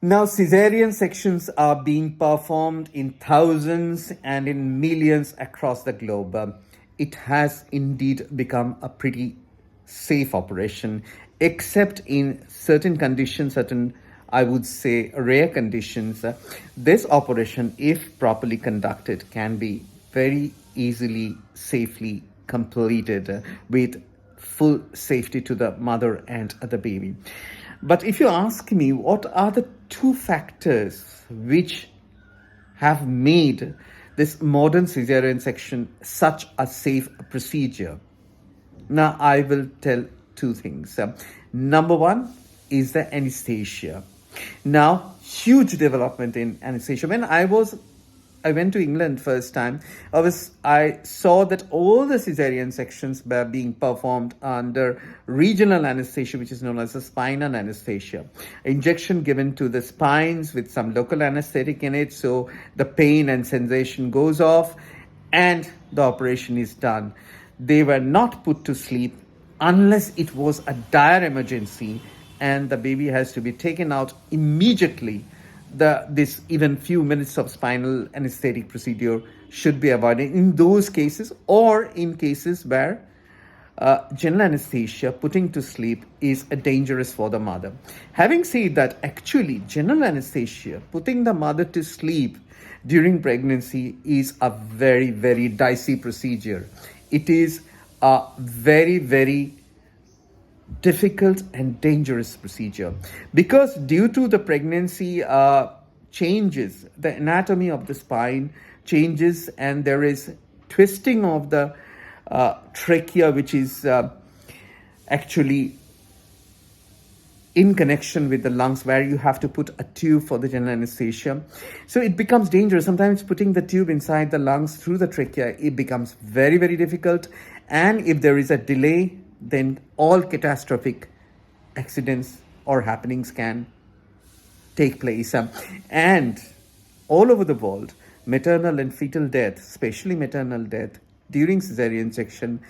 Now, Caesarean sections are being performed in thousands and in millions across the globe. It has indeed become a pretty safe operation, except in certain conditions, certain, I would say, rare conditions. This operation, if properly conducted, can be very easily, safely completed with full safety to the mother and the baby. But if you ask me, what are the two factors which have made this modern cesarean section such a safe procedure? Now, I will tell two things. Number one is the anesthesia. Now, huge development in anesthesia. I went to England first time. I saw that all the cesarean sections were being performed under regional anesthesia, which is known as the spinal anesthesia. Injection given to the spines with some local anesthetic in it, so the pain and sensation goes off, and the operation is done. They were not put to sleep unless it was a dire emergency, and the baby has to be taken out immediately. This even few minutes of spinal anesthetic procedure should be avoided in those cases, or in cases where general anesthesia putting to sleep is dangerous for the mother. Having said that, actually general anesthesia putting the mother to sleep during pregnancy is a very, very dicey procedure. It is a very, very difficult and dangerous procedure, because due to the pregnancy changes, the anatomy of the spine changes, and there is twisting of the trachea, which is actually in connection with the lungs, where you have to put a tube for the general anesthesia. So it becomes dangerous. Sometimes putting the tube inside the lungs through the trachea, it becomes very, very difficult. And if there is a delay, then all catastrophic accidents or happenings can take place. And all over the world, maternal and fetal death, especially maternal death during cesarean section,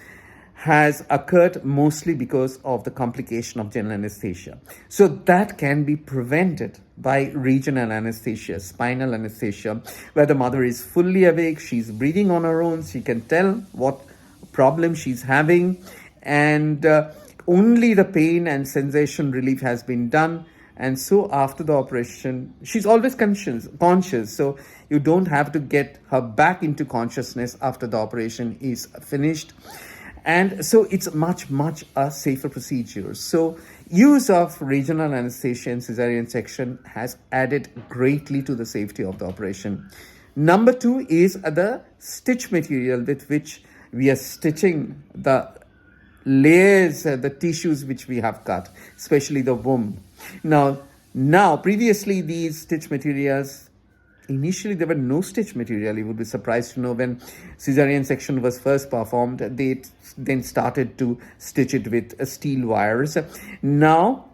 has occurred mostly because of the complication of general anesthesia. So that can be prevented by regional anesthesia, spinal anesthesia, where the mother is fully awake, she's breathing on her own, she can tell what problem she's having, and only the pain and sensation relief has been done. And so after the operation, she's always conscious, so you don't have to get her back into consciousness after the operation is finished. And so it's much, much a safer procedure. So use of regional anesthesia in cesarean section has added greatly to the safety of the operation. Number two is the stitch material with which we are stitching the layers, the tissues which we have cut, especially the womb. Now, previously these stitch materials, initially there were no stitch material. You would be surprised to know when cesarean section was first performed, they then started to stitch it with steel wires. Now,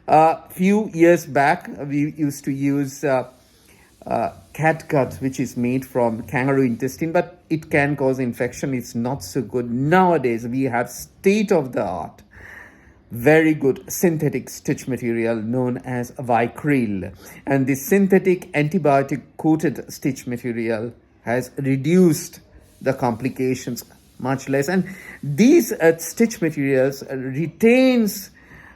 a few years back, we used to use catgut, which is made from kangaroo intestine, but it can cause infection. It's not so good. Nowadays, we have state-of-the-art, very good synthetic stitch material known as Vicryl. And this synthetic antibiotic-coated stitch material has reduced the complications much less. And these stitch materials retain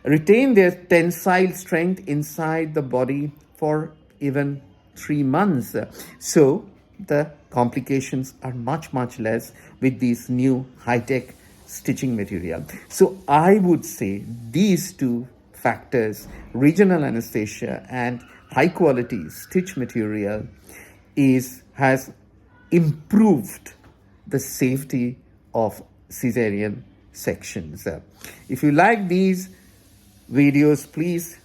their tensile strength inside the body for even 3 months. So the complications are much, much less with these new high-tech stitching material. So I would say these two factors, regional anesthesia and high quality stitch material, has improved the safety of cesarean sections. If you like these videos, please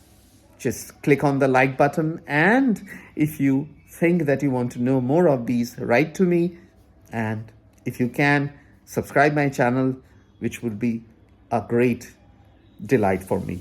just click on the like button, and if you think that you want to know more of these, write to me, and if you can, subscribe my channel, which would be a great delight for me.